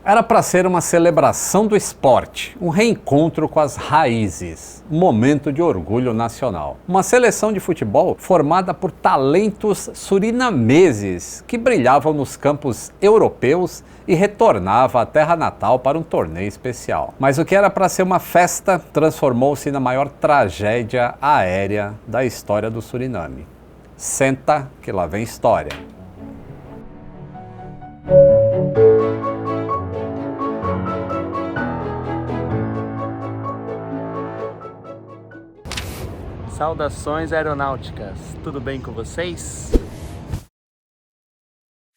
Era para ser uma celebração do esporte, um reencontro com as raízes, um momento de orgulho nacional. Uma seleção de futebol formada por talentos surinameses que brilhavam nos campos europeus e retornava à terra natal para um torneio especial. Mas o que era para ser uma festa transformou-se na maior tragédia aérea da história do Suriname. Senta que lá vem história. Saudações aeronáuticas, tudo bem com vocês?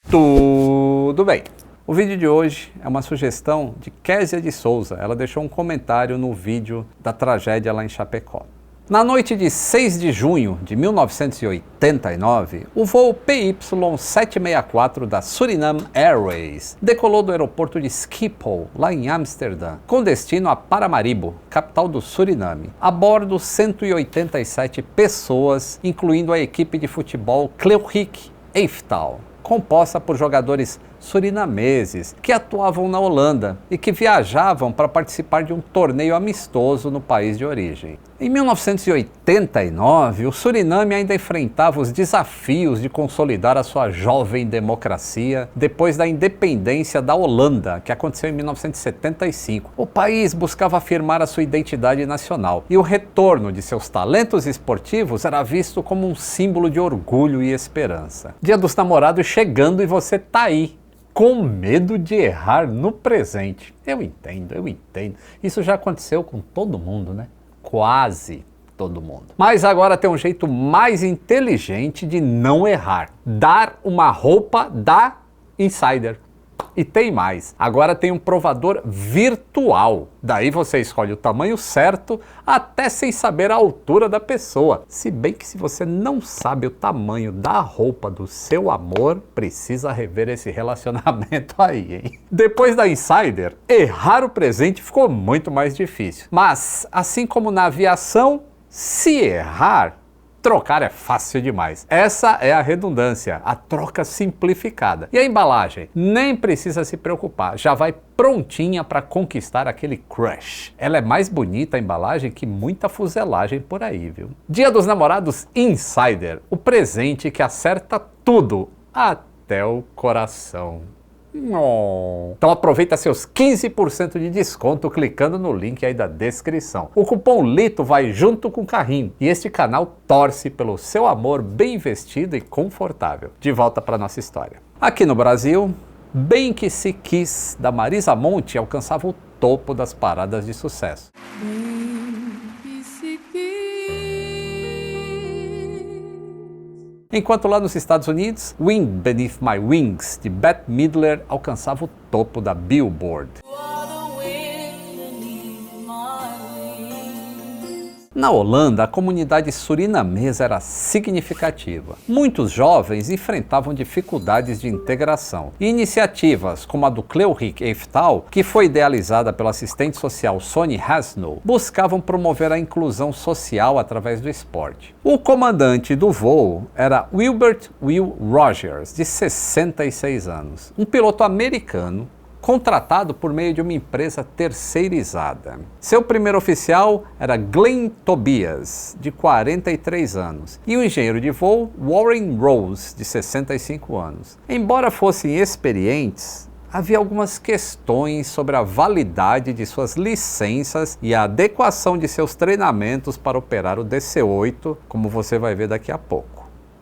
Tudo bem. O vídeo de hoje é uma sugestão de Késia de Souza. Ela deixou um comentário no vídeo da tragédia lá em Chapecó. Na noite de 6 de junho de 1989, o voo PY764 da Suriname Airways decolou do aeroporto de Schiphol, lá em Amsterdã, com destino a Paramaribo, capital do Suriname. A bordo, 187 pessoas, incluindo a equipe de futebol Cleurich Eiftal, composta por jogadores surinameses que atuavam na Holanda e que viajavam para participar de um torneio amistoso no país de origem. Em 1989, o Suriname ainda enfrentava os desafios de consolidar a sua jovem democracia depois da independência da Holanda, que aconteceu em 1975. O país buscava afirmar a sua identidade nacional e o retorno de seus talentos esportivos era visto como um símbolo de orgulho e esperança. Dia dos Namorados chegando e você tá aí, com medo de errar no presente. Eu entendo. Isso já aconteceu com todo mundo, né? Quase todo mundo. Mas agora tem um jeito mais inteligente de não errar. Dar uma roupa da Insider. E tem mais, agora tem um provador virtual. Daí você escolhe o tamanho certo, até sem saber a altura da pessoa. Se bem que se você não sabe o tamanho da roupa do seu amor, precisa rever esse relacionamento aí, hein? Depois da Insider, errar o presente ficou muito mais difícil. Mas, assim como na aviação, se errar, trocar é fácil demais. Essa é a redundância, a troca simplificada. E a embalagem? Nem precisa se preocupar, já vai prontinha para conquistar aquele crush. Ela é mais bonita a embalagem que muita fuselagem por aí, viu? Dia dos Namorados Insider, o presente que acerta tudo, até o coração. Então aproveita seus 15% de desconto clicando no link aí da descrição. O cupom LITO vai junto com o carrinho e este canal torce pelo seu amor bem investido e confortável. De volta para nossa história. Aqui no Brasil, Bem Que Se Quis, da Marisa Monte, alcançava o topo das paradas de sucesso. Enquanto lá nos Estados Unidos, Wind Beneath My Wings, de Bette Midler, alcançava o topo da Billboard. Na Holanda, a comunidade surinamesa era significativa. Muitos jovens enfrentavam dificuldades de integração. E iniciativas como a do Cleurich Eiftal, que foi idealizada pela assistente social Sonny Hasnow, buscavam promover a inclusão social através do esporte. O comandante do voo era Wilbert Will Rogers, de 66 anos, um piloto americano contratado por meio de uma empresa terceirizada. Seu primeiro oficial era Glenn Tobias, de 43 anos, e o engenheiro de voo Warren Rose, de 65 anos. Embora fossem experientes, havia algumas questões sobre a validade de suas licenças e a adequação de seus treinamentos para operar o DC-8, como você vai ver daqui a pouco.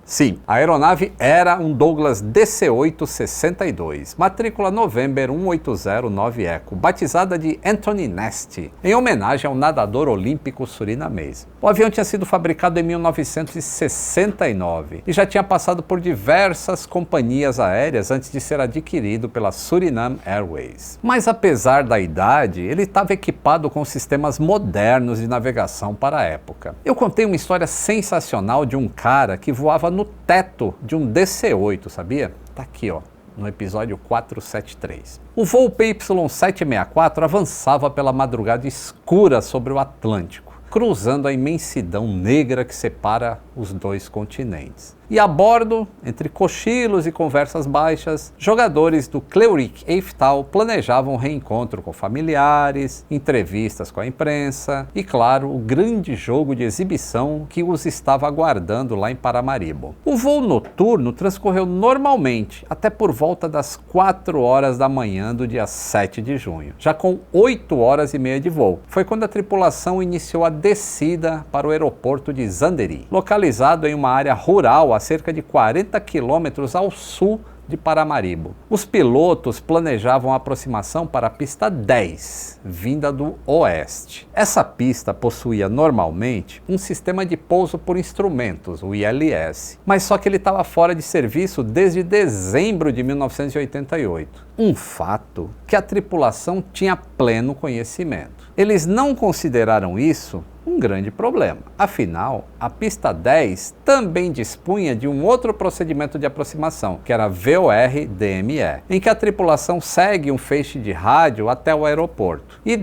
Sim, a aeronave era um Douglas DC-8-62, matrícula November 1809 Echo, batizada de Anthony Neste, em homenagem ao nadador olímpico surinamês. O avião tinha sido fabricado em 1969 e já tinha passado por diversas companhias aéreas antes de ser adquirido pela Suriname Airways. Mas apesar da idade, ele estava equipado com sistemas modernos de navegação para a época. Eu contei uma história sensacional de um cara que voava no teto de um DC-8, sabia? Tá aqui, ó, no episódio 473. O voo PY764 avançava pela madrugada escura sobre o Atlântico, cruzando a imensidão negra que separa os dois continentes. E a bordo, entre cochilos e conversas baixas, jogadores do Cleurik Eifftal planejavam um reencontro com familiares, entrevistas com a imprensa e, claro, o grande jogo de exibição que os estava aguardando lá em Paramaribo. O voo noturno transcorreu normalmente, até por volta das 4 horas da manhã do dia 7 de junho, já com 8 horas e meia de voo. Foi quando a tripulação iniciou a descida para o aeroporto de Zanderi, localizado em uma área rural a cerca de 40 quilômetros ao sul de Paramaribo. Os pilotos planejavam a aproximação para a pista 10, vinda do oeste. Essa pista possuía normalmente um sistema de pouso por instrumentos, o ILS, mas só que ele estava fora de serviço desde dezembro de 1988. Um fato que a tripulação tinha pleno conhecimento. Eles não consideraram isso um grande problema. Afinal, a pista 10 também dispunha de um outro procedimento de aproximação, que era VOR-DME, em que a tripulação segue um feixe de rádio até o aeroporto e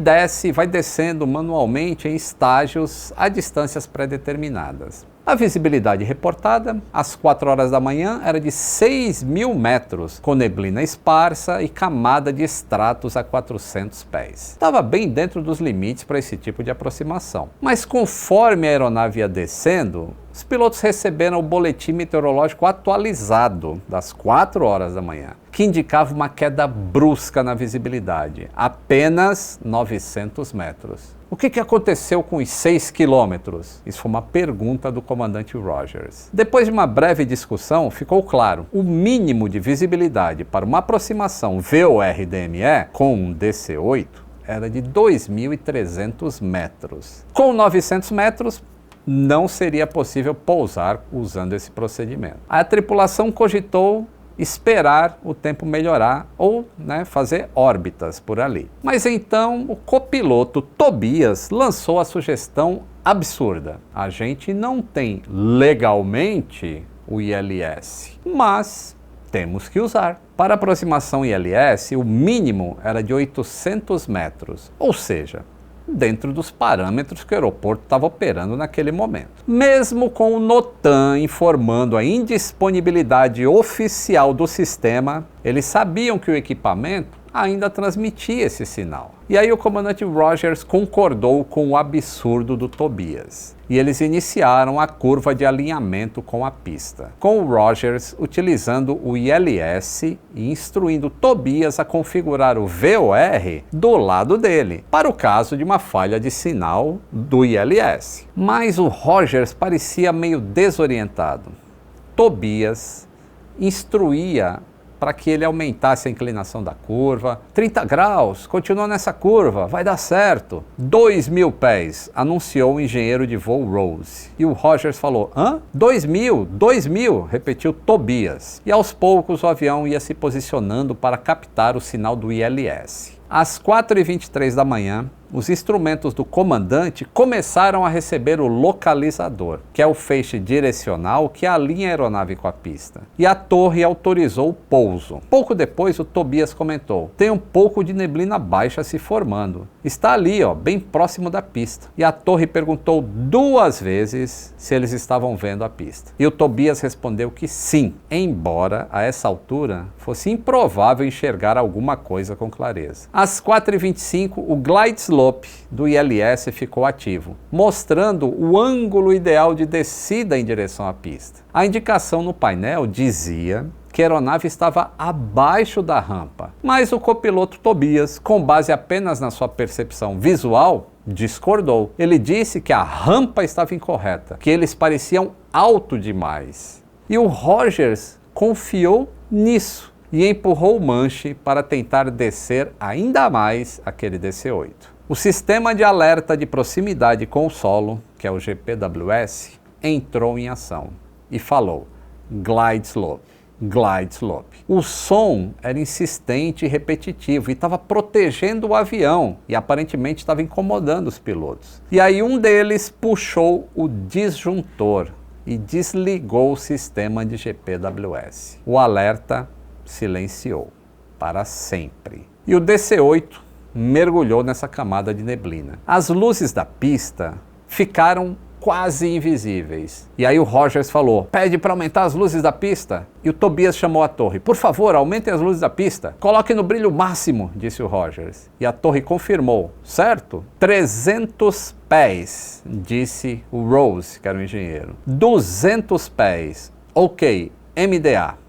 vai descendo manualmente em estágios a distâncias pré-determinadas. A visibilidade reportada, às 4 horas da manhã, era de 6.000 metros, com neblina esparsa e camada de estratos a 400 pés. Estava bem dentro dos limites para esse tipo de aproximação. Mas conforme a aeronave ia descendo, os pilotos receberam o boletim meteorológico atualizado das 4 horas da manhã, que indicava uma queda brusca na visibilidade, apenas 900 metros. O que aconteceu com os 6 quilômetros? Isso foi uma pergunta do comandante Rogers. Depois de uma breve discussão, ficou claro: o mínimo de visibilidade para uma aproximação VOR-DME com um DC-8 era de 2.300 metros. Com 900 metros, não seria possível pousar usando esse procedimento. A tripulação cogitou esperar o tempo melhorar ou fazer órbitas por ali. Mas então o copiloto Tobias lançou a sugestão absurda: a gente não tem legalmente o ILS, mas temos que usar. Para a aproximação ILS, o mínimo era de 800 metros, ou seja, dentro dos parâmetros que o aeroporto estava operando naquele momento. Mesmo com o NOTAM informando a indisponibilidade oficial do sistema, eles sabiam que o equipamento ainda transmitia esse sinal. E aí o comandante Rogers concordou com o absurdo do Tobias. E eles iniciaram a curva de alinhamento com a pista, com o Rogers utilizando o ILS e instruindo Tobias a configurar o VOR do lado dele, para o caso de uma falha de sinal do ILS. Mas o Rogers parecia meio desorientado. Tobias instruía para que ele aumentasse a inclinação da curva. 30 graus, continua nessa curva, vai dar certo. 2.000 pés, anunciou o engenheiro de voo Rose. E o Rogers falou: hã? 2.000, repetiu Tobias. E aos poucos o avião ia se posicionando para captar o sinal do ILS. Às 4h23 da manhã, os instrumentos do comandante começaram a receber o localizador, que é o feixe direcional que alinha a aeronave com a pista. E a torre autorizou o pouso. Pouco depois, o Tobias comentou: tem um pouco de neblina baixa se formando. Está ali, bem próximo da pista. E a torre perguntou 2 vezes se eles estavam vendo a pista. E o Tobias respondeu que sim, embora a essa altura fosse improvável enxergar alguma coisa com clareza. Às 4h25, o glide slope do ILS ficou ativo, mostrando o ângulo ideal de descida em direção à pista. A indicação no painel dizia que a aeronave estava abaixo da rampa, mas o copiloto Tobias, com base apenas na sua percepção visual, discordou. Ele disse que a rampa estava incorreta, que eles pareciam alto demais. E o Rogers confiou nisso e empurrou o manche para tentar descer ainda mais aquele DC-8. O sistema de alerta de proximidade com o solo, que é o GPWS, entrou em ação e falou: glide slope, glide slope. O som era insistente e repetitivo e estava protegendo o avião e aparentemente estava incomodando os pilotos. E aí um deles puxou o disjuntor e desligou o sistema de GPWS. O alerta silenciou para sempre. E o DC-8 mergulhou nessa camada de neblina. As luzes da pista ficaram quase invisíveis. E aí o Rogers falou, pede para aumentar as luzes da pista. E o Tobias chamou a torre, por favor, aumentem as luzes da pista. Coloque no brilho máximo, disse o Rogers. E a torre confirmou, certo? 300 pés, disse o Rose, que era o engenheiro. 200 pés, ok, MDA.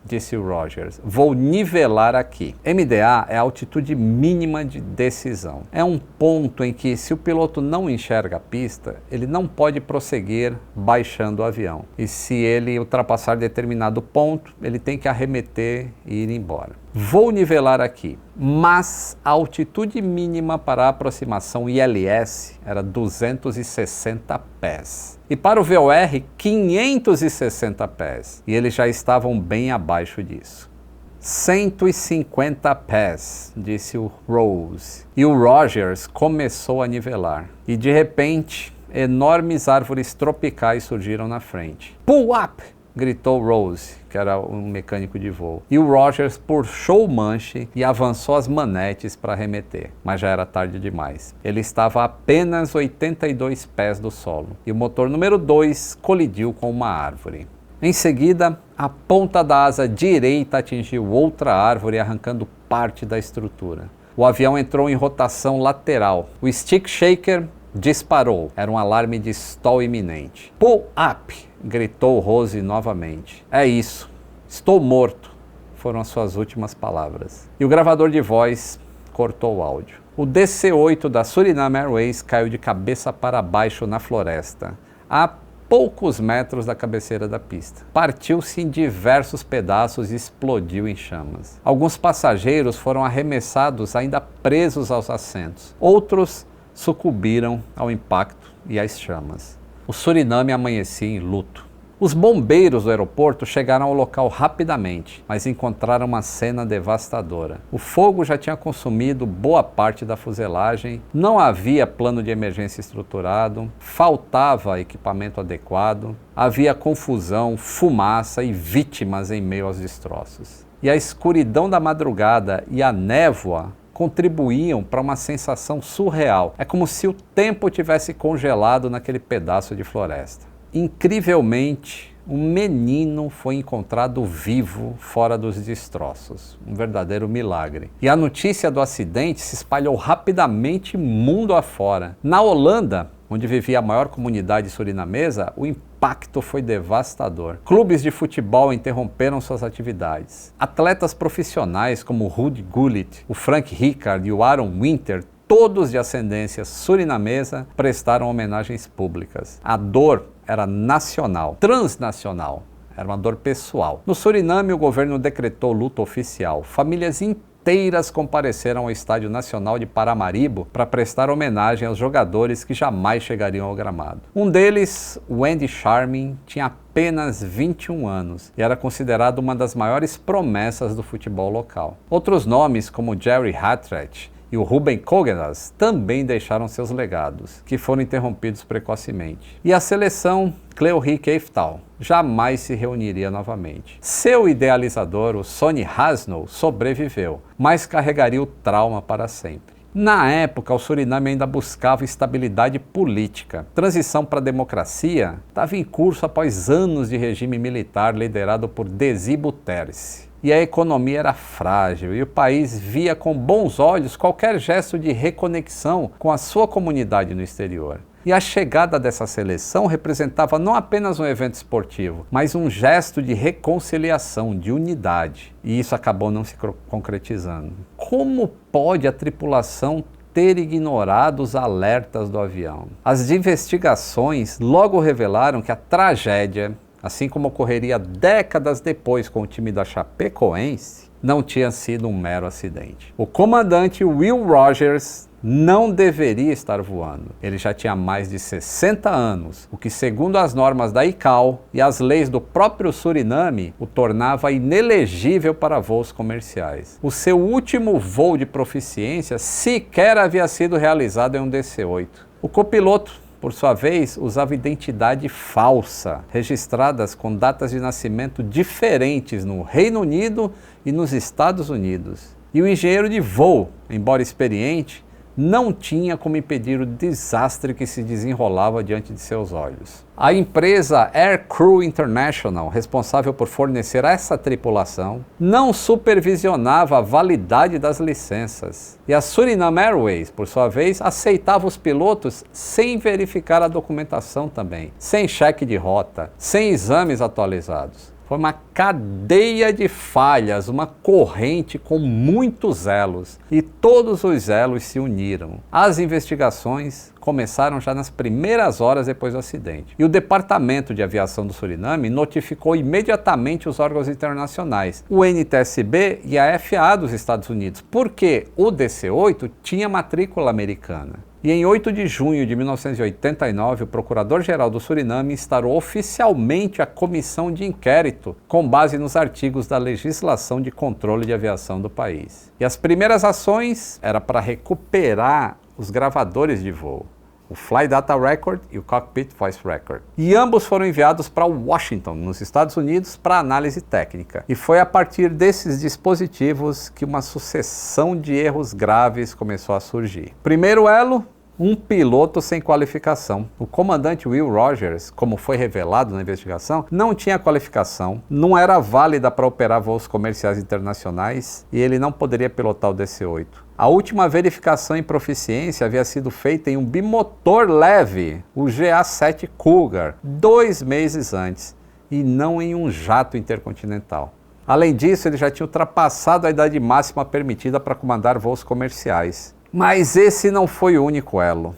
Disse o Rogers, vou nivelar aqui. MDA é a altitude mínima de decisão. É um ponto em que, se o piloto não enxerga a pista, ele não pode prosseguir baixando o avião. E se ele ultrapassar determinado ponto, ele tem que arremeter e ir embora. Vou nivelar aqui, mas a altitude mínima para a aproximação ILS era 260 pés. E para o VOR, 560 pés. E eles já estavam bem abaixo disso. 150 pés, disse o Rose. E o Rogers começou a nivelar. E de repente, enormes árvores tropicais surgiram na frente. Pull up! Gritou Rose, que era um mecânico de voo. E o Rogers puxou o manche e avançou as manetes para arremeter. Mas já era tarde demais. Ele estava a apenas 82 pés do solo. E o motor número 2 colidiu com uma árvore. Em seguida, a ponta da asa direita atingiu outra árvore, arrancando parte da estrutura. O avião entrou em rotação lateral. O stick shaker disparou. Era um alarme de stall iminente. Pull up! Gritou Rose novamente. É isso. Estou morto. Foram as suas últimas palavras. E o gravador de voz cortou o áudio. O DC-8 da Suriname Airways caiu de cabeça para baixo na floresta, a poucos metros da cabeceira da pista. Partiu-se em diversos pedaços e explodiu em chamas. Alguns passageiros foram arremessados ainda presos aos assentos. Outros sucumbiram ao impacto e às chamas. O Suriname amanhecia em luto. Os bombeiros do aeroporto chegaram ao local rapidamente, mas encontraram uma cena devastadora. O fogo já tinha consumido boa parte da fuselagem, não havia plano de emergência estruturado, faltava equipamento adequado, havia confusão, fumaça e vítimas em meio aos destroços. E a escuridão da madrugada e a névoa contribuíam para uma sensação surreal. É como se o tempo tivesse congelado naquele pedaço de floresta. Incrivelmente, um menino foi encontrado vivo fora dos destroços. Um verdadeiro milagre. E a notícia do acidente se espalhou rapidamente mundo afora. Na Holanda, onde vivia a maior comunidade surinamesa, o impacto foi devastador. Clubes de futebol interromperam suas atividades. Atletas profissionais como Ruud Gullit, o Frank Rijkaard e o Aaron Winter, todos de ascendência surinamesa, prestaram homenagens públicas. A dor era nacional, transnacional, era uma dor pessoal. No Suriname, o governo decretou luto oficial. Famílias inteiras compareceram ao Estádio Nacional de Paramaribo para prestar homenagem aos jogadores que jamais chegariam ao gramado. Um deles, Wendy Charmin, tinha apenas 21 anos e era considerado uma das maiores promessas do futebol local. Outros nomes, como Jerry Hattret e o Ruben Cogenas, também deixaram seus legados, que foram interrompidos precocemente. E a seleção Cleury Keiftal jamais se reuniria novamente. Seu idealizador, o Sonny Hasno, sobreviveu, mas carregaria o trauma para sempre. Na época, o Suriname ainda buscava estabilidade política. Transição para a democracia estava em curso após anos de regime militar liderado por Desi Bouterse. E a economia era frágil e o país via com bons olhos qualquer gesto de reconexão com a sua comunidade no exterior. E a chegada dessa seleção representava não apenas um evento esportivo, mas um gesto de reconciliação, de unidade. E isso acabou não se concretizando. Como pode a tripulação ter ignorado os alertas do avião? As investigações logo revelaram que a tragédia, assim como ocorreria décadas depois com o time da Chapecoense, não tinha sido um mero acidente. O comandante Will Rogers não deveria estar voando. Ele já tinha mais de 60 anos, o que, segundo as normas da ICAO e as leis do próprio Suriname, o tornava inelegível para voos comerciais. O seu último voo de proficiência sequer havia sido realizado em um DC-8. O copiloto, por sua vez, usava identidade falsa, registradas com datas de nascimento diferentes no Reino Unido e nos Estados Unidos. E o engenheiro de voo, embora experiente, não tinha como impedir o desastre que se desenrolava diante de seus olhos. A empresa Air Crew International, responsável por fornecer essa tripulação, não supervisionava a validade das licenças. E a Suriname Airways, por sua vez, aceitava os pilotos sem verificar a documentação também, sem cheque de rota, sem exames atualizados. Foi uma cadeia de falhas, uma corrente com muitos elos, e todos os elos se uniram. As investigações começaram já nas primeiras horas depois do acidente. E o Departamento de Aviação do Suriname notificou imediatamente os órgãos internacionais, o NTSB e a FAA dos Estados Unidos, porque o DC-8 tinha matrícula americana. E em 8 de junho de 1989, o Procurador-Geral do Suriname instaurou oficialmente a comissão de inquérito com base nos artigos da legislação de controle de aviação do país. E as primeiras ações eram para recuperar os gravadores de voo, o Flight Data Record e o Cockpit Voice Record. E ambos foram enviados para Washington, nos Estados Unidos, para análise técnica. E foi a partir desses dispositivos que uma sucessão de erros graves começou a surgir. Primeiro elo, um piloto sem qualificação. O comandante Will Rogers, como foi revelado na investigação, não tinha qualificação, não era válida para operar voos comerciais internacionais e ele não poderia pilotar o DC-8. A última verificação em proficiência havia sido feita em um bimotor leve, o GA-7 Cougar, 2 meses antes, e não em um jato intercontinental. Além disso, ele já tinha ultrapassado a idade máxima permitida para comandar voos comerciais. Mas esse não foi o único elo.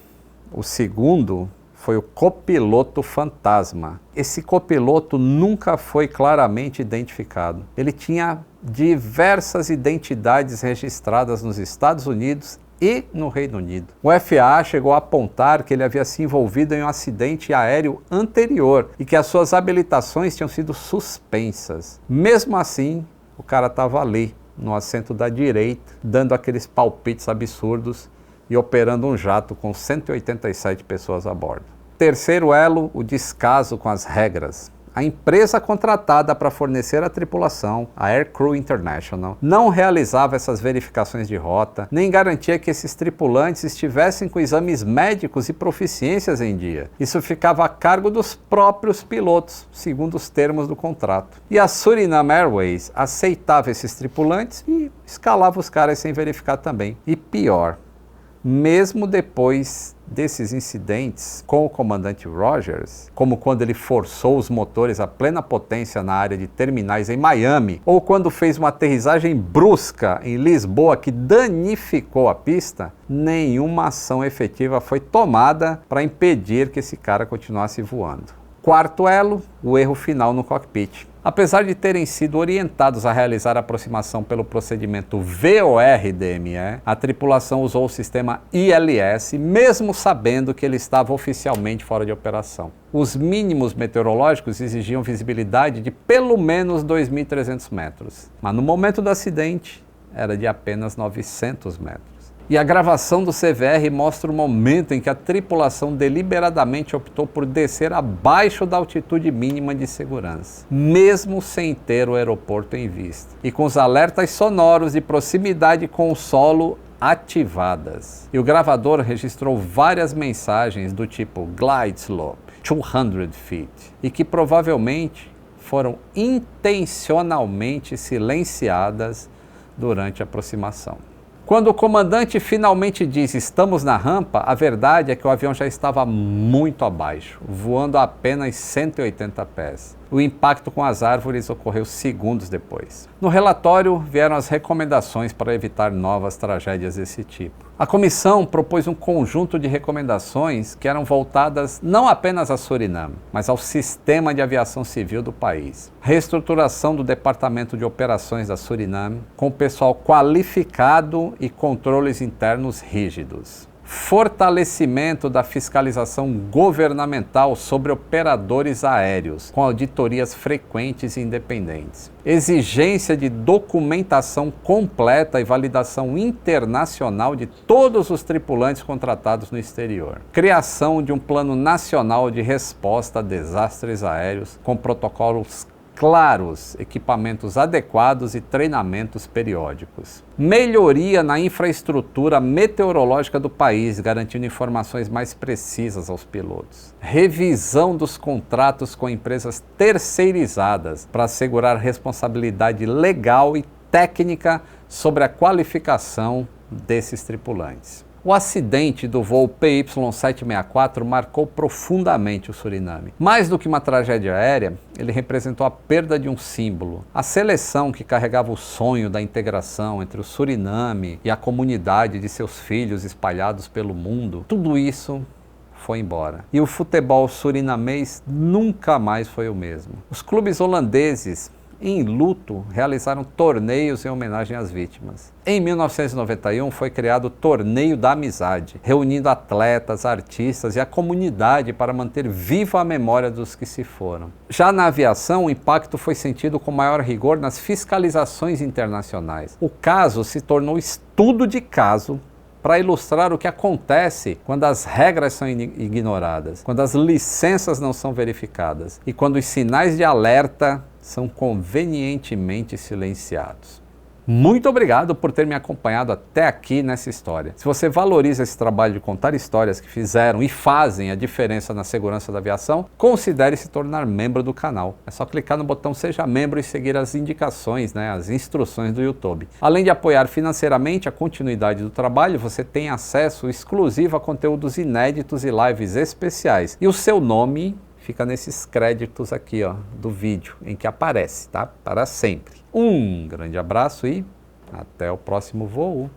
O segundo foi o copiloto fantasma. Esse copiloto nunca foi claramente identificado. Ele tinha diversas identidades registradas nos Estados Unidos e no Reino Unido. O FAA chegou a apontar que ele havia se envolvido em um acidente aéreo anterior e que as suas habilitações tinham sido suspensas. Mesmo assim, o cara estava ali, no assento da direita, dando aqueles palpites absurdos e operando um jato com 187 pessoas a bordo. Terceiro elo, o descaso com as regras. A empresa contratada para fornecer a tripulação, a Air Crew International, não realizava essas verificações de rota, nem garantia que esses tripulantes estivessem com exames médicos e proficiências em dia. Isso ficava a cargo dos próprios pilotos, segundo os termos do contrato. E a Suriname Airways aceitava esses tripulantes e escalava os caras sem verificar também. E pior, mesmo depois desses incidentes com o comandante Rogers, como quando ele forçou os motores a plena potência na área de terminais em Miami, ou quando fez uma aterrissagem brusca em Lisboa que danificou a pista, nenhuma ação efetiva foi tomada para impedir que esse cara continuasse voando. Quarto elo, o erro final no cockpit. Apesar de terem sido orientados a realizar a aproximação pelo procedimento VOR-DME, a tripulação usou o sistema ILS, mesmo sabendo que ele estava oficialmente fora de operação. Os mínimos meteorológicos exigiam visibilidade de pelo menos 2.300 metros, mas no momento do acidente era de apenas 900 metros. E a gravação do CVR mostra o momento em que a tripulação deliberadamente optou por descer abaixo da altitude mínima de segurança, mesmo sem ter o aeroporto em vista, e com os alertas sonoros de proximidade com o solo ativadas. E o gravador registrou várias mensagens do tipo Glide Slope, 200 feet, e que provavelmente foram intencionalmente silenciadas durante a aproximação. Quando o comandante finalmente diz estamos na rampa, a verdade é que o avião já estava muito abaixo, voando a apenas 180 pés. O impacto com as árvores ocorreu segundos depois. No relatório vieram as recomendações para evitar novas tragédias desse tipo. A comissão propôs um conjunto de recomendações que eram voltadas não apenas a Suriname, mas ao sistema de aviação civil do país. Reestruturação do Departamento de Operações da Suriname, com pessoal qualificado e controles internos rígidos. Fortalecimento da fiscalização governamental sobre operadores aéreos, com auditorias frequentes e independentes. Exigência de documentação completa e validação internacional de todos os tripulantes contratados no exterior. Criação de um plano nacional de resposta a desastres aéreos, com protocolos claros, equipamentos adequados e treinamentos periódicos. Melhoria na infraestrutura meteorológica do país, garantindo informações mais precisas aos pilotos. Revisão dos contratos com empresas terceirizadas para assegurar responsabilidade legal e técnica sobre a qualificação desses tripulantes. O acidente do voo PY-764 marcou profundamente o Suriname. Mais do que uma tragédia aérea, ele representou a perda de um símbolo. A seleção que carregava o sonho da integração entre o Suriname e a comunidade de seus filhos espalhados pelo mundo, tudo isso foi embora. E o futebol surinamês nunca mais foi o mesmo. Os clubes holandeses, em luto, realizaram torneios em homenagem às vítimas. Em 1991 foi criado o Torneio da Amizade, reunindo atletas, artistas e a comunidade para manter viva a memória dos que se foram. Já na aviação, o impacto foi sentido com maior rigor nas fiscalizações internacionais. O caso se tornou estudo de caso para ilustrar o que acontece quando as regras são ignoradas, quando as licenças não são verificadas e quando os sinais de alerta são convenientemente silenciados. Muito obrigado por ter me acompanhado até aqui nessa história. Se você valoriza esse trabalho de contar histórias que fizeram e fazem a diferença na segurança da aviação, considere se tornar membro do canal. É só clicar no botão Seja Membro e seguir as indicações, as instruções do YouTube. Além de apoiar financeiramente a continuidade do trabalho, você tem acesso exclusivo a conteúdos inéditos e lives especiais. E o seu nome fica nesses créditos aqui, do vídeo, em que aparece, tá? Para sempre. Um grande abraço e até o próximo voo.